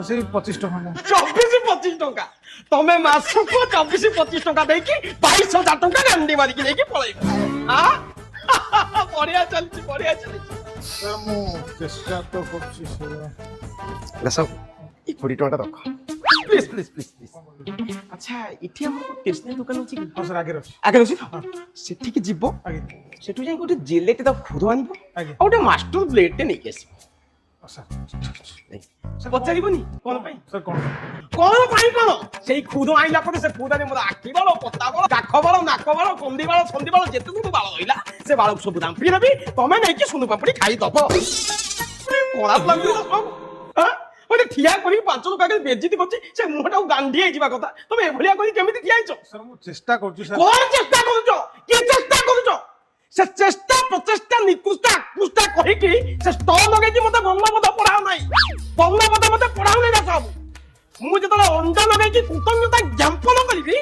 ସେଇ 25 ଟଙ୍କା 24-25 ଟଙ୍କା ତମେ ମାସକୁ 24-25 ଟଙ୍କା ଦେଇକି 22,000 ଟଙ୍କା ଗାଣ୍ଡି ମାରିକି ନେଇକି ପଳେଇବ ବଢିଆ ଚାଲିଛି ସାର୍ ମୁଁ ଚେଷ୍ଟା ତ କରୁଛି ଦାସ ଏ 20 ଟଙ୍କା ରଖ ପ୍ଲିଜ ଆଚ୍ଛା ଏଠି ଆମର ଷ୍ଟେସନାରୀ ଦୋକାନ ଅଛି କି ହଁ ସାର୍ ଆଗରେ ଅଛି ଆଗରେ ଅଛି ସେଠିକି ଯିବ ଆଜ୍ଞା ସେଠୁ ଯାଇ ଗୋଟେ ଜେଲେଟେ ତା ଖୁଦ ଆଣିବ ଆଜ୍ଞା। ଆଉ ଗୋଟେ ମାଷ୍ଟର ବ୍ଲେଡଟେ ନେଇକି ଆସିବ ସାର୍ ପଚାରିବନି କଣ ପାଇଁ ସାର୍ କ'ଣ କଣ ସେଇ ଖୁଦ ଆଇଲା ପରେ ସେ ଖୁଦରେ ମୋର ଆଖି ବାଳ ପତା ବାଳ କାଖ ବାଳ ନାକ ବାଳ କନ୍ଦି ବାଳ ସନ୍ଧି ବାଳ ଯେତେ ସବୁ ବାଳ ରହିଲା ସେ ବାଳକୁ ସବୁ ଦାମ୍ପି ନେବି ତମେ ନେଇକି ସୁନୁ ପାମ୍ପୁଡି ଖାଇଦବ ଖରାପ ଲାଗୁଛି ସବୁ ଗୋଟେ ଠିଆ କରି 5 ଟଙ୍କା ବେଜିତି କରୁଛି ସେ ମୁହଁଟାକୁ ଗାନ୍ଧି ହେଇଯିବା କଥା ତମେ ଏଭଳିଆ କରି କେମିତି ଠିଆ ହେଇଛ ସାର୍ ମୁଁ ଚେଷ୍ଟା କରୁଛି ସାର୍ କଣ ଚେଷ୍ଟା କରୁଛ କି ଚେଷ୍ଟା କରୁଛ ସେ ଚେଷ୍ଟା ପ୍ରଚେଷ୍ଟା ନିକୃଷ୍ଟା ଆକୃଷ୍ଟା କହିକି ସେ ଷ୍ଟଲ ଲଗେଇକି ମତେ ବର୍ଣ୍ଣବୋଧ ପଢାଉ ନାହିଁ ବର୍ଣ୍ଣବୋଧ ମତେ ପଢାଉ ନାହିଁ ନା ସବୁ ମୁଁ ଯେତେବେଳେ ଅଣ୍ଡା ଲଗେଇକି କୃତଜ୍ଞତା ଜ୍ଞାପନ କରିବି